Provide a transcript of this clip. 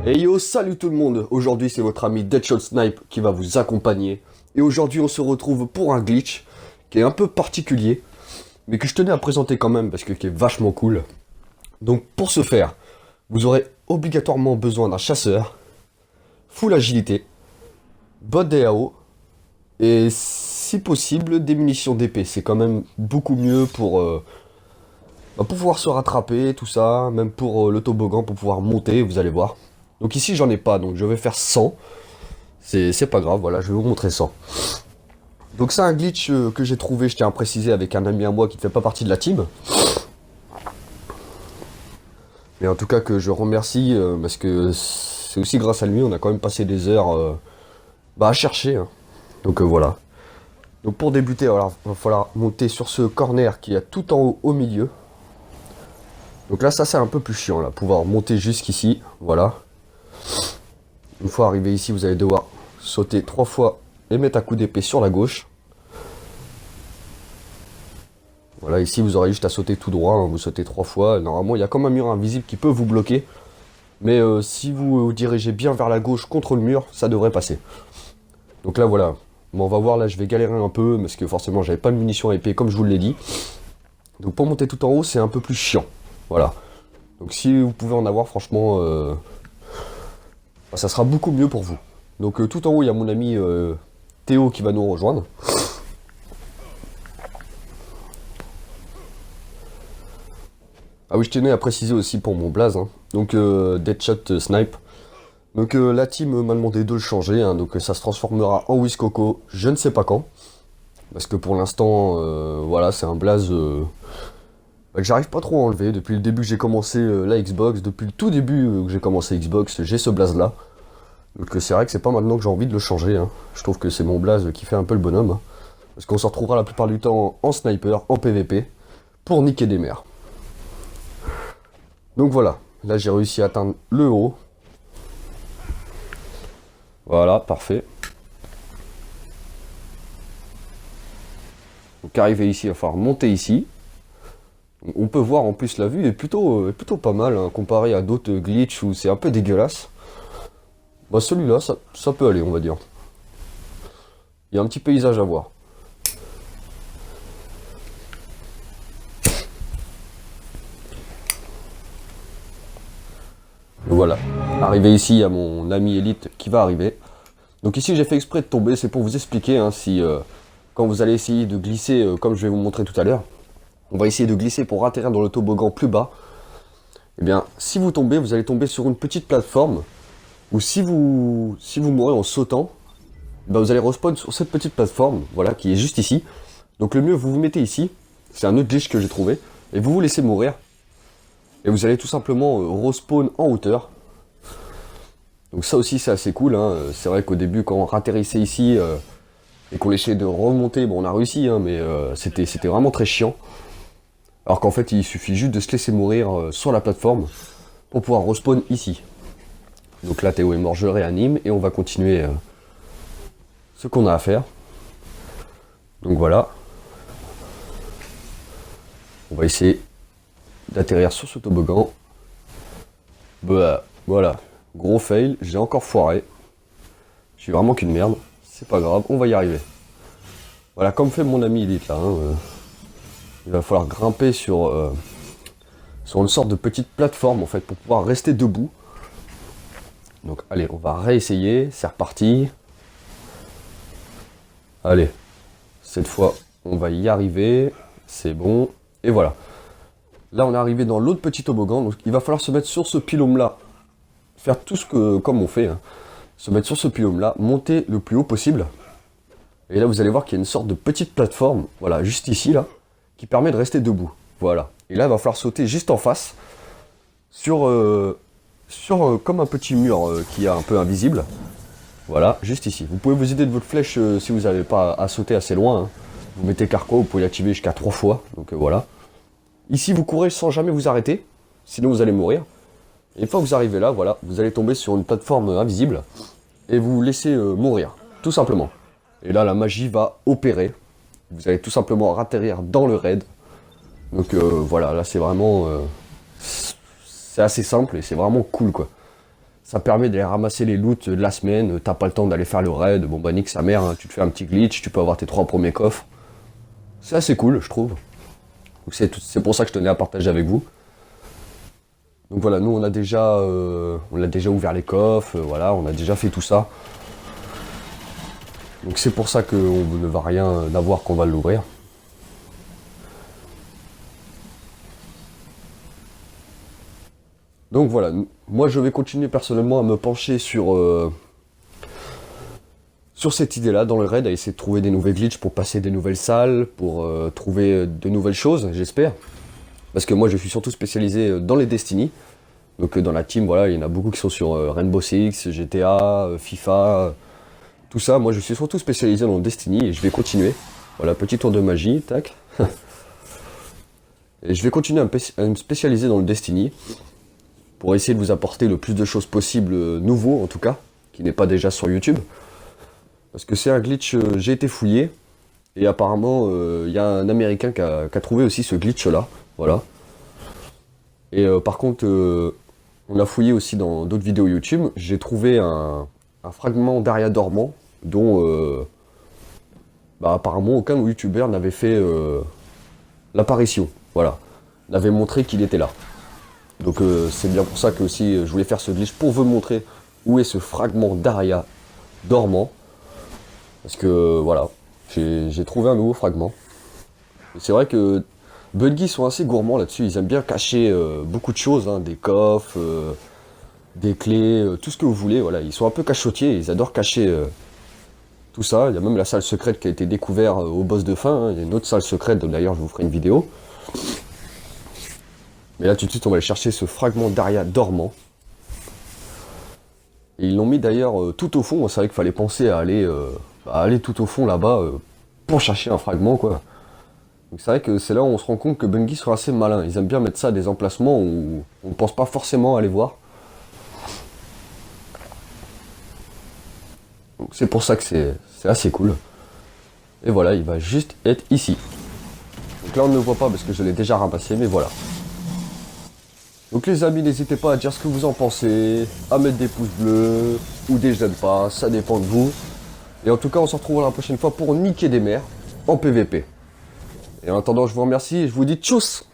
Hey yo, salut tout le monde. Aujourd'hui c'est votre ami Deadshot Snipe qui va vous accompagner. Et aujourd'hui on se retrouve pour un glitch qui est un peu particulier, mais que je tenais à présenter quand même parce que qui est vachement cool. Donc pour ce faire, vous aurez obligatoirement besoin d'un chasseur, full agilité, botte DAO, et si possible des munitions d'épée. C'est quand même beaucoup mieux pour pouvoir se rattraper, tout ça, même pour le toboggan, pour pouvoir monter, vous allez voir. Donc ici j'en ai pas, donc je vais faire 100. C'est pas grave, voilà, je vais vous montrer 100. Donc c'est un glitch que j'ai trouvé, je tiens à préciser, avec un ami à moi qui ne fait pas partie de la team. Mais en tout cas que je remercie, parce que c'est aussi grâce à lui, on a quand même passé des heures à chercher. Hein. Donc voilà. Donc pour débuter, alors, il va falloir monter sur ce corner qui est tout en haut au milieu. Donc là ça c'est un peu plus chiant, là, pouvoir monter jusqu'ici, voilà. Une fois arrivé ici, vous allez devoir sauter 3 fois et mettre un coup d'épée sur la gauche. Voilà, ici vous aurez juste à sauter tout droit, hein, vous sautez 3 fois. Normalement, il y a comme un mur invisible qui peut vous bloquer. Mais si vous vous dirigez bien vers la gauche contre le mur, ça devrait passer. Donc là, voilà. Bon, on va voir, là, je vais galérer un peu, parce que forcément, j'avais pas de munitions à épée, comme je vous l'ai dit. Donc pour monter tout en haut, c'est un peu plus chiant. Voilà. Donc si vous pouvez en avoir, franchement, ça sera beaucoup mieux pour vous. Donc tout en haut, il y a mon ami Théo qui va nous rejoindre. Ah oui, je tenais à préciser aussi pour mon blaze, hein. Donc Deadshot Snipe. Donc la team m'a demandé de le changer, hein. Donc ça se transformera en Whiskoko, je ne sais pas quand. Parce que pour l'instant, voilà, c'est un blaze que j'arrive pas trop à enlever. Depuis le début que j'ai commencé la Xbox, depuis le tout début que j'ai commencé Xbox, j'ai ce blaze là. Donc c'est vrai que c'est pas maintenant que j'ai envie de le changer, hein. Je trouve que c'est mon blaze qui fait un peu le bonhomme, hein. Parce qu'on se retrouvera la plupart du temps en sniper, en PVP, pour niquer des mers. Donc voilà, là j'ai réussi à atteindre le haut. Voilà, parfait. Donc arrivé ici, il va falloir monter ici. On peut voir en plus la vue est plutôt pas mal, hein, comparé à d'autres glitches où c'est un peu dégueulasse. Bah celui-là, ça peut aller, on va dire. Il y a un petit paysage à voir. Voilà. Arrivé ici, il y a mon ami Elite qui va arriver. Donc ici, j'ai fait exprès de tomber, c'est pour vous expliquer, hein, si quand vous allez essayer de glisser, comme je vais vous montrer tout à l'heure, on va essayer de glisser pour atterrir dans le toboggan plus bas. Eh bien, si vous tombez, vous allez tomber sur une petite plateforme, ou si vous mourrez en sautant, ben vous allez respawn sur cette petite plateforme, voilà, qui est juste ici. Donc le mieux, vous vous mettez ici, c'est un autre glitch que j'ai trouvé, et vous vous laissez mourir. Et vous allez tout simplement respawn en hauteur. Donc ça aussi c'est assez cool, hein. C'est vrai qu'au début quand on atterrissait ici et qu'on essayait de remonter, bon on a réussi, hein, mais c'était vraiment très chiant. Alors qu'en fait il suffit juste de se laisser mourir sur la plateforme pour pouvoir respawn ici. Donc là Théo est mort, je le réanime et on va continuer ce qu'on a à faire. Donc voilà. On va essayer d'atterrir sur ce toboggan. Bah voilà. Gros fail, j'ai encore foiré. Je suis vraiment qu'une merde. C'est pas grave, on va y arriver. Voilà, comme fait mon ami Elite là. Hein, il va falloir grimper sur une sorte de petite plateforme en fait pour pouvoir rester debout. Donc allez, on va réessayer. C'est reparti. Allez, cette fois on va y arriver. C'est bon. Et voilà. Là on est arrivé dans l'autre petit toboggan. Donc il va falloir se mettre sur ce pylône là. Faire tout ce que, comme on fait, hein, se mettre sur ce pylône là, monter le plus haut possible. Et là vous allez voir qu'il y a une sorte de petite plateforme, voilà, juste ici là, qui permet de rester debout. Voilà. Et là il va falloir sauter juste en face, sur comme un petit mur qui est un peu invisible. Voilà, juste ici. Vous pouvez vous aider de votre flèche si vous n'avez pas à sauter assez loin, hein. Vous mettez carquois, vous pouvez l'activer jusqu'à 3 fois, donc voilà. Ici vous courez sans jamais vous arrêter, sinon vous allez mourir. Et une fois que vous arrivez là, voilà, vous allez tomber sur une plateforme invisible et vous vous laissez mourir, tout simplement. Et là, la magie va opérer. Vous allez tout simplement atterrir dans le raid. Donc voilà, là c'est vraiment... c'est assez simple et c'est vraiment cool quoi. Ça permet d'aller ramasser les loots de la semaine, t'as pas le temps d'aller faire le raid, bon bah nique sa mère, hein, tu te fais un petit glitch, tu peux avoir tes 3 premiers coffres. C'est assez cool, je trouve. C'est pour ça que je tenais à partager avec vous. Donc voilà, nous on a déjà ouvert les coffres, voilà, on a déjà fait tout ça. Donc c'est pour ça qu'on ne va rien avoir qu'on va l'ouvrir. Donc voilà, moi je vais continuer personnellement à me pencher sur cette idée-là dans le raid, à essayer de trouver des nouvelles glitches pour passer des nouvelles salles, pour trouver de nouvelles choses, j'espère. Parce que moi je suis surtout spécialisé dans les Destiny. Donc dans la team, voilà, il y en a beaucoup qui sont sur Rainbow Six, GTA, FIFA, tout ça. Moi je suis surtout spécialisé dans Destiny et je vais continuer. Voilà, petit tour de magie, tac. Et je vais continuer à me spécialiser dans le Destiny pour essayer de vous apporter le plus de choses possibles, nouveaux en tout cas, qui n'est pas déjà sur YouTube. Parce que c'est un glitch, j'ai été fouillé, et apparemment il y a un Américain qui a trouvé aussi ce glitch là, voilà. Et par contre, on a fouillé aussi dans d'autres vidéos YouTube, j'ai trouvé un fragment d'Aria dormant, dont apparemment aucun YouTuber n'avait fait l'apparition, voilà, n'avait montré qu'il était là. Donc c'est bien pour ça que aussi je voulais faire ce glitch pour vous montrer où est ce fragment d'Aria dormant. Parce que voilà, j'ai trouvé un nouveau fragment. C'est vrai que Bungie sont assez gourmands là-dessus, ils aiment bien cacher beaucoup de choses, hein, des coffres, des clés, tout ce que vous voulez, voilà. Ils sont un peu cachotiers, ils adorent cacher tout ça. Il y a même la salle secrète qui a été découverte au boss de fin, hein. Il y a une autre salle secrète, d'ailleurs je vous ferai une vidéo. Mais là tout de suite on va aller chercher ce fragment d'Aria dormant. Et ils l'ont mis d'ailleurs tout au fond, c'est vrai qu'il fallait penser à aller tout au fond là-bas pour chercher un fragment quoi. Donc c'est vrai que c'est là où on se rend compte que Bungie sont assez malins, ils aiment bien mettre ça à des emplacements où on ne pense pas forcément aller voir. Donc c'est pour ça que c'est assez cool. Et voilà, il va juste être ici. Donc là on ne le voit pas parce que je l'ai déjà ramassé, mais voilà. Donc les amis, n'hésitez pas à dire ce que vous en pensez, à mettre des pouces bleus ou des j'aime pas, ça dépend de vous. Et en tout cas, on se retrouvera la prochaine fois pour niquer des mers en PVP. Et en attendant, je vous remercie et je vous dis tchuss!